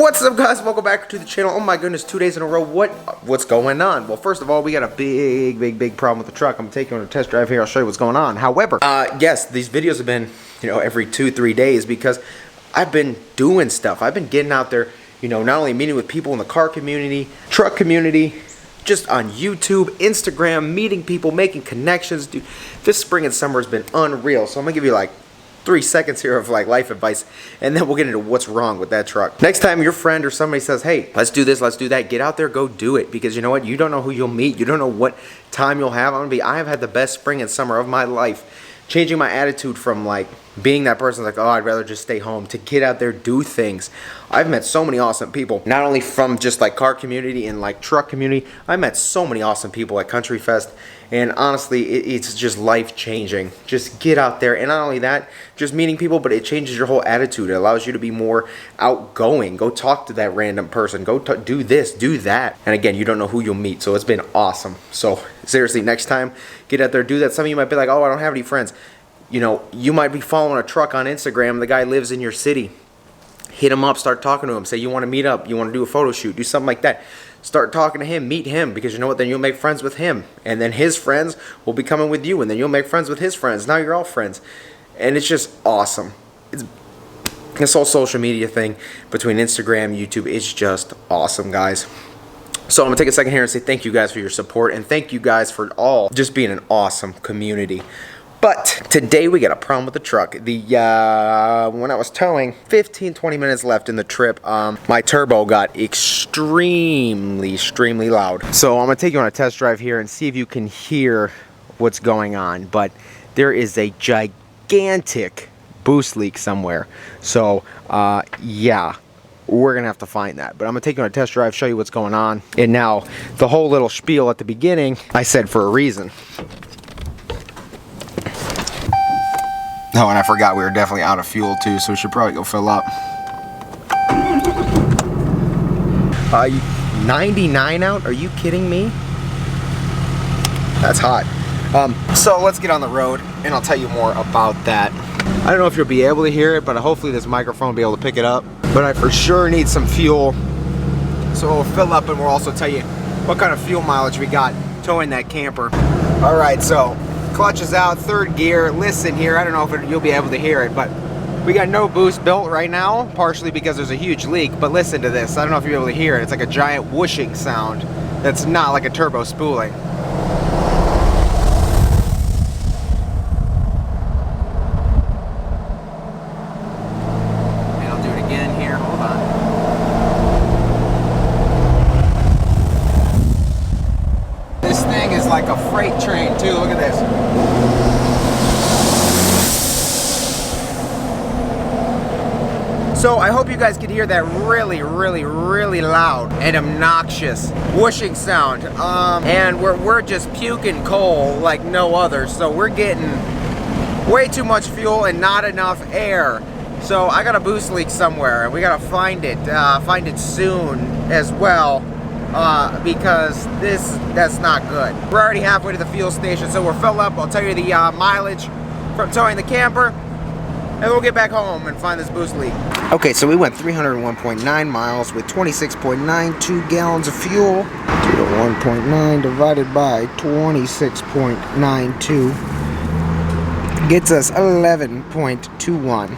What's up, guys? Welcome back to the channel. Oh my goodness, 2 days in a row. What's going on? Well, first of all, we got a big problem with the truck. I'm taking on a test drive here. I'll show you what's going on. However, yes, these videos have been, every 2-3 days because I've been doing stuff. I've been getting out there, not only meeting with people in the car community, truck community, just on YouTube, Instagram, meeting people, making connections. Dude, this spring and summer has been unreal. So I'm gonna give you like 3 seconds here of like life advice, and then we'll get into what's wrong with that truck. Next time your friend or somebody says, hey, let's do this, let's do that, get out there, go do it, because you know what? You don't know who you'll meet. You don't know what time you'll have. I have had the best spring and summer of my life, changing my attitude from like being that person like, oh, I'd rather just stay home, to get out there, do things. I've met so many awesome people, not only from just like car community and like truck community. I met so many awesome people at Country Fest, and honestly, it's just life changing. Just get out there, and not only that, just meeting people, but it changes your whole attitude. It allows you to be more outgoing. Go talk to that random person. Go do this, do that. And again, you don't know who you'll meet, so it's been awesome. So seriously, next time, get out there, do that. Some of you might be like, oh, I don't have any friends. You might be following a truck on Instagram. The guy lives in your city. Hit him up, start talking to him. Say you want to meet up, you want to do a photo shoot, do something like that. Start talking to him, meet him, because you know what? Then you'll make friends with him. And then his friends will be coming with you, and then you'll make friends with his friends. Now you're all friends. And it's just awesome. This whole social media thing between Instagram, YouTube, it's just awesome, guys. So I'm going to take a second here and say thank you guys for your support, and thank you guys for all just being an awesome community. But today we got a problem with the truck. When I was towing, 15-20 minutes left in the trip, my turbo got extremely loud. So I'm gonna take you on a test drive here and see if you can hear what's going on. But there is a gigantic boost leak somewhere. So yeah, we're gonna have to find that. But I'm gonna take you on a test drive, show you what's going on. And now the whole little spiel at the beginning, I said for a reason. Oh, and I forgot we were definitely out of fuel too, so we should probably go fill up. 99 out? Are you kidding me? That's hot. So let's get on the road and I'll tell you more about that. I don't know if you'll be able to hear it, but hopefully this microphone will be able to pick it up. But I for sure need some fuel. So we'll fill up and we'll also tell you what kind of fuel mileage we got towing that camper. All right, so clutch is out, third gear. Listen here, I don't know if you'll be able to hear it, but we got no boost built right now, partially because there's a huge leak. But listen to this, I don't know if you'll be able to hear it. It's like a giant whooshing sound that's not like a turbo spooling. And I'll do it again here, hold on. This thing is like a freight train too, look at this. So I hope you guys could hear that really loud and obnoxious whooshing sound. And we're just puking coal like no other. So we're getting way too much fuel and not enough air. So I got a boost leak somewhere and we gotta find it soon as well. Because that's not good. We're already halfway to the fuel station, so we're filled up. I'll tell you the mileage from towing the camper, and we'll get back home and find this boost leak. Okay, so we went 301.9 miles with 26.92 gallons of fuel. 301.9 divided by 26.92 gets us 11.21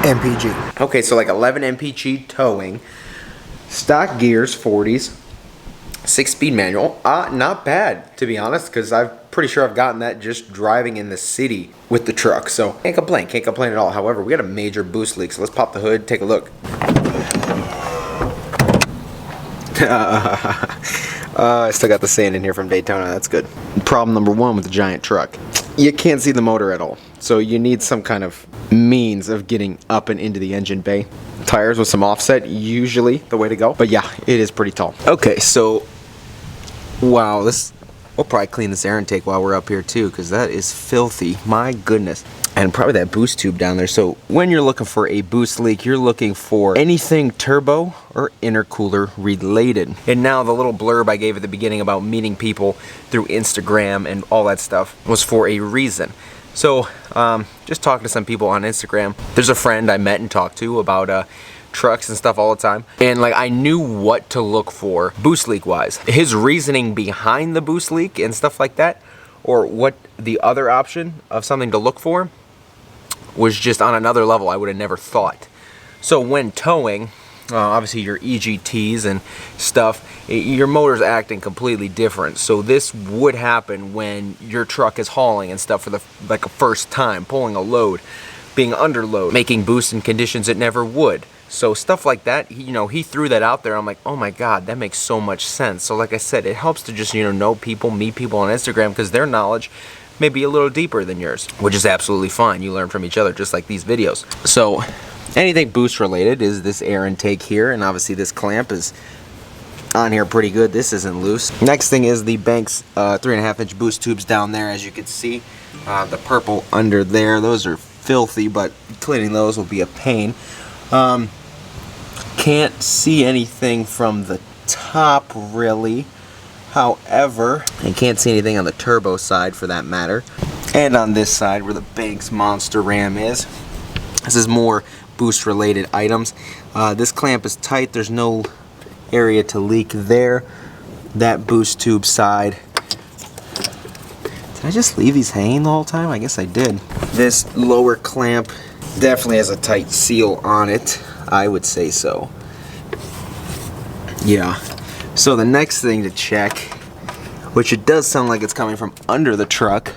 mpg. Okay, so like 11 mpg towing. Stock gears, 40s, 6-speed manual. Not bad, to be honest, because I'm pretty sure I've gotten that just driving in the city with the truck. So can't complain at all. However, we got a major boost leak, so let's pop the hood, take a look. I still got the sand in here from Daytona, that's good. Problem number one with the giant truck. You can't see the motor at all. So you need some kind of means of getting up and into the engine bay. Tires with some offset, usually the way to go. But yeah, it is pretty tall. Okay, so, wow, we'll probably clean this air intake while we're up here too, because that is filthy, my goodness. And probably that boost tube down there. So when you're looking for a boost leak, you're looking for anything turbo or intercooler related. And now the little blurb I gave at the beginning about meeting people through Instagram and all that stuff was for a reason. So, just talking to some people on Instagram. There's a friend I met and talked to about trucks and stuff all the time. And like, I knew what to look for boost leak wise. His reasoning behind the boost leak and stuff like that, or what the other option of something to look for, was just on another level I would have never thought. So when towing, obviously your EGTs and stuff, your motor's acting completely different. So this would happen when your truck is hauling and stuff for the like a first time, pulling a load, being under load, making boost in conditions it never would. So stuff like that, he threw that out there. I'm like, oh my God, that makes so much sense. So like I said, it helps to just, know people, meet people on Instagram, because their knowledge may be a little deeper than yours, which is absolutely fine. You learn from each other, just like these videos. So anything boost related is this air intake here, and obviously this clamp is on here pretty good. This isn't loose. Next thing is the Banks 3.5-inch boost tubes down there, as you can see. The purple under there, those are filthy, but cleaning those will be a pain. Can't see anything from the top really. However, I can't see anything on the turbo side for that matter. And on this side where the Banks Monster Ram is. This is more boost related items. This clamp is tight. There's no area to leak there. That boost tube side. Did I just leave these hanging the whole time? I guess I did. This lower clamp definitely has a tight seal on it. I would say so. Yeah. So the next thing to check, which it does sound like it's coming from under the truck,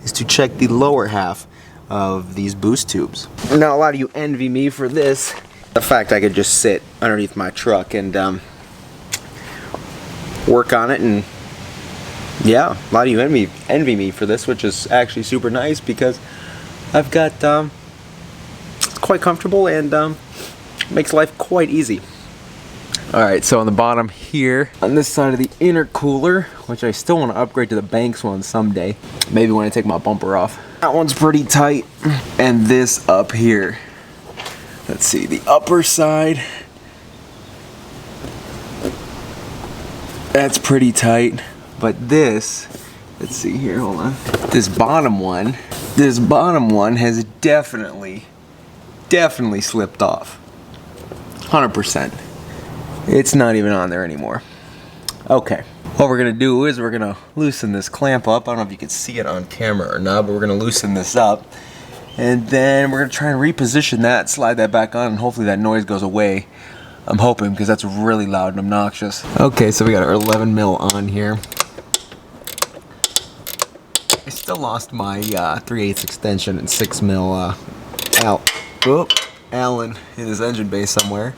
is to check the lower half of these boost tubes. Now a lot of you envy me for this. The fact I could just sit underneath my truck and work on it, and yeah, a lot of you envy me for this, which is actually super nice because I've got it's quite comfortable and makes life quite easy. Alright, so on the bottom here, on this side of the intercooler, which I still want to upgrade to the Banks one someday, maybe when I take my bumper off. That one's pretty tight. And this up here, let's see, the upper side, that's pretty tight. But this, let's see here, hold on. This bottom one has definitely slipped off. 100%. It's not even on there anymore. Okay, what we're gonna do is we're gonna loosen this clamp up. I don't know if you can see it on camera or not, but we're gonna loosen this up. And then we're gonna try and reposition that, slide that back on, and hopefully that noise goes away. I'm hoping, because that's really loud and obnoxious. Okay, so we got our 11 mil on here. I still lost my 3/8 extension and 6 mil Allen in his engine bay somewhere.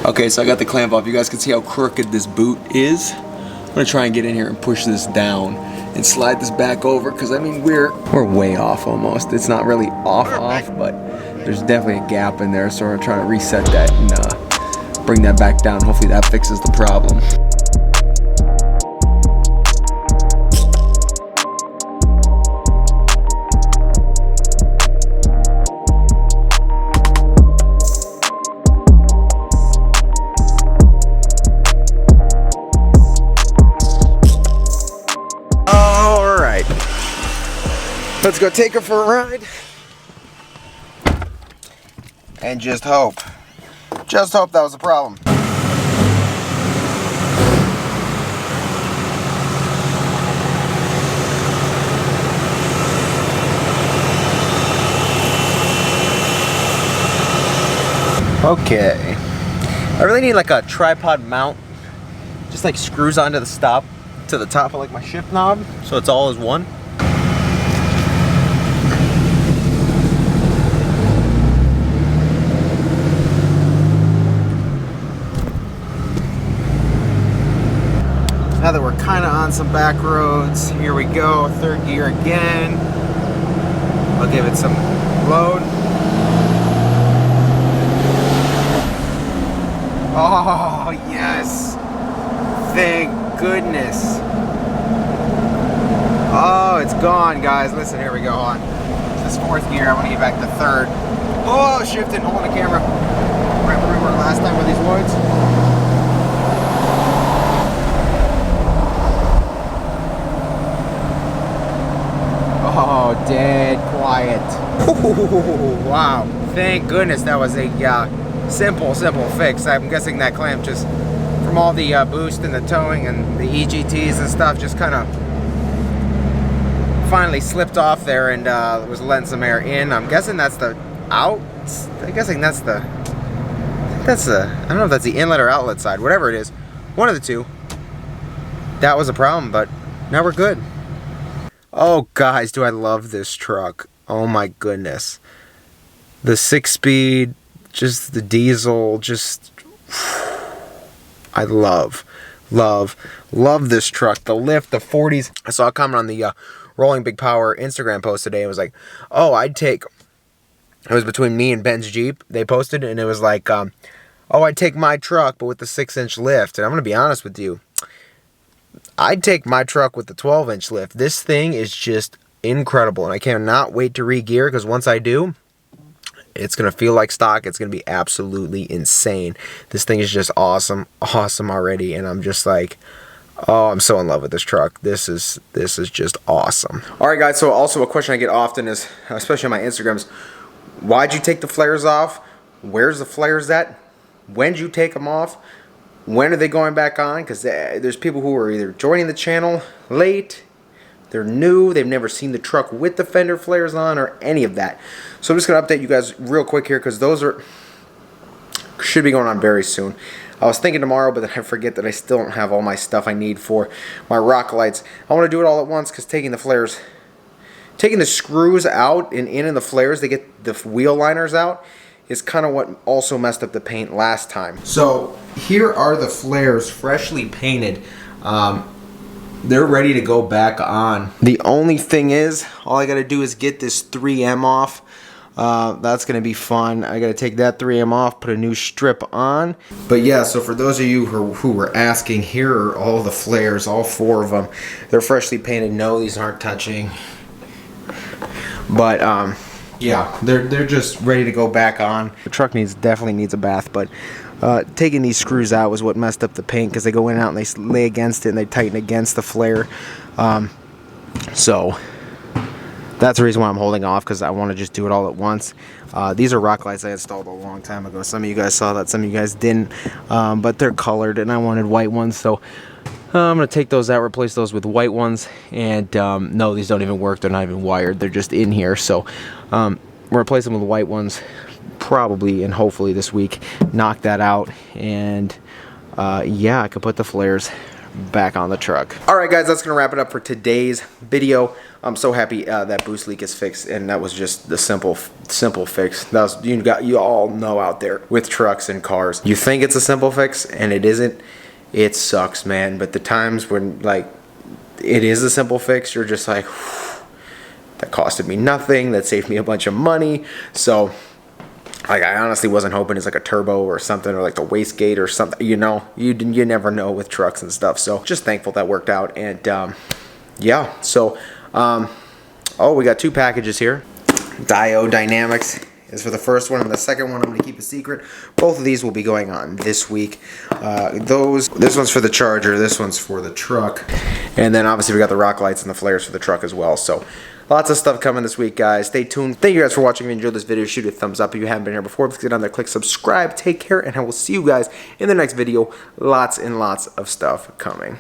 Okay, so I got the clamp off. You guys can see how crooked this boot is. I'm gonna try and get in here and push this down and slide this back over, because I mean we're way off almost. It's not really off, but there's definitely a gap in there, so we're trying to reset that and bring that back down. Hopefully that fixes the problem. Let's go take her for a ride and just hope that was a problem. Okay, I really need like a tripod mount, just like screws onto the top of like my shift knob, so it's all as one. Now that we're kind of on some back roads, here we go, third gear again. I'll give it some load. Oh, yes. Thank goodness. Oh, it's gone, guys. Listen, here we go. On this fourth gear, I want to get back to third. Oh, shifting, holding the camera. Right where we were last time with these woods. dead quiet. Ooh, wow. Thank goodness that was a simple fix. I'm guessing that clamp just, from all the boost and the towing and the EGTs and stuff, just kind of finally slipped off there and was letting some air in. I'm guessing that's the out. I'm guessing that's the, I don't know if that's the inlet or outlet side, whatever it is, one of the two. That was a problem, but now we're good. Oh guys, do I love this truck. Oh my goodness. The 6-speed, just the diesel, just, I love this truck. The lift, the 40s. I saw a comment on the Rolling Big Power Instagram post today. It was like, oh, I'd take, it was between me and Ben's Jeep. They posted it and it was like, oh, I'd take my truck, but with the 6-inch lift. And I'm going to be honest with you. I'd take my truck with the 12-inch lift. This thing is just incredible. And I cannot wait to re-gear because once I do, it's going to feel like stock. It's going to be absolutely insane. This thing is just awesome already. And I'm just like, oh, I'm so in love with this truck. This is just awesome. All right, guys. So also a question I get often is, especially on my Instagrams, why'd you take the flares off? Where's the flares at? When'd you take them off? When are they going back on? Because there's people who are either joining the channel late, they're new, they've never seen the truck with the fender flares on or any of that. So I'm just going to update you guys real quick here because those should be going on very soon. I was thinking tomorrow, but then I forget that I still don't have all my stuff I need for my rock lights. I want to do it all at once because taking the flares, taking the screws out and in the flares to get the wheel liners out is kind of what also messed up the paint last time. So here are the flares freshly painted. They're ready to go back on. The only thing is, all I gotta do is get this 3M off. That's gonna be fun. I gotta take that 3M off, put a new strip on. But yeah, so for those of you who were asking, here are all the flares, all 4 of them. They're freshly painted. No, these aren't touching. But yeah, they're just ready to go back on. The truck definitely needs a bath, but taking these screws out was what messed up the paint because they go in and out and they lay against it and they tighten against the flare. So that's the reason why I'm holding off, because I want to just do it all at once. These are rock lights I installed a long time ago. Some of you guys saw that, some of you guys didn't, but they're colored and I wanted white ones, so I'm going to take those out, replace those with white ones, and no, these don't even work. They're not even wired. They're just in here, so we'll replace them with white ones probably and hopefully this week. Knock that out, and yeah, I could put the flares back on the truck. Alright guys, that's going to wrap it up for today's video. I'm so happy that boost leak is fixed, and that was just the simple fix. That was, you all know out there with trucks and cars, you think it's a simple fix and it isn't. It sucks, man. But the times when like it is a simple fix, you're just like, that costed me nothing, that saved me a bunch of money. So like, I honestly wasn't hoping it's like a turbo or something, or like the wastegate or something, you know. You never know with trucks and stuff. So just thankful that worked out. And yeah, so oh, we got 2 packages here. Dio Dynamics is for the first one, and the second one I'm going to keep a secret. Both of these will be going on this week. This one's for the Charger, this one's for the truck, and then obviously we got the rock lights and the flares for the truck as well. So lots of stuff coming this week, guys. Stay tuned. Thank you guys for watching. If you enjoyed this video, shoot a thumbs up. If you haven't been here before, please get down there, click subscribe. Take care, and I will see you guys in the next video. Lots and lots of stuff coming.